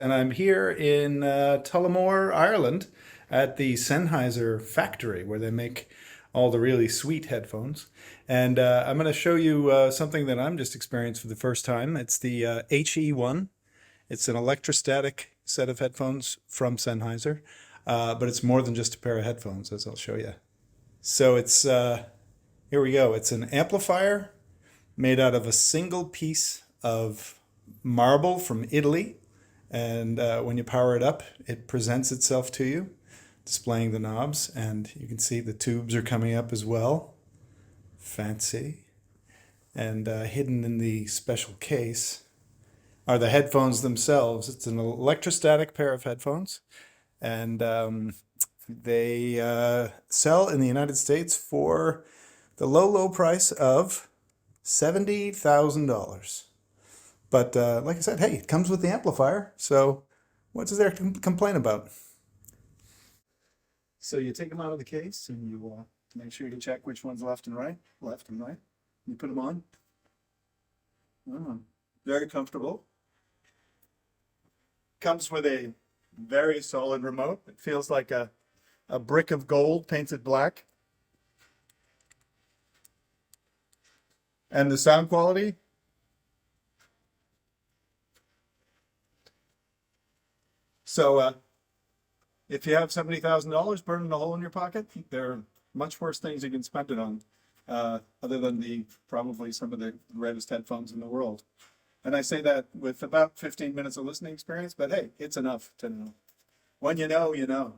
And I'm here in Tullamore, Ireland, at the Sennheiser factory where they make all the really sweet headphones. And I'm going to show you something that I'm just experienced for the first time. It's the HE1. It's an electrostatic set of headphones from Sennheiser, but it's more than just a pair of headphones, as I'll show you. So it's here we go. It's an amplifier made out of a single piece of marble from Italy. And when you power it up, it presents itself to you, displaying the knobs. And you can see the tubes are coming up as well. Fancy. And hidden in the special case are the headphones themselves. It's an electrostatic pair of headphones. And they sell in the United States for the low price of $70,000. But like I said, hey, it comes with the amplifier, so what's there to complain about? So you take them out of the case and you make sure you check which one's left and right. You put them on. Oh, very comfortable. Comes with a very solid remote. It feels like a brick of gold painted black. And the sound quality, so if you have $70,000 burning a hole in your pocket, there are much worse things you can spend it on, other than probably some of the greatest headphones in the world. And I say that with about 15 minutes of listening experience, but hey, it's enough to know. When you know, you know.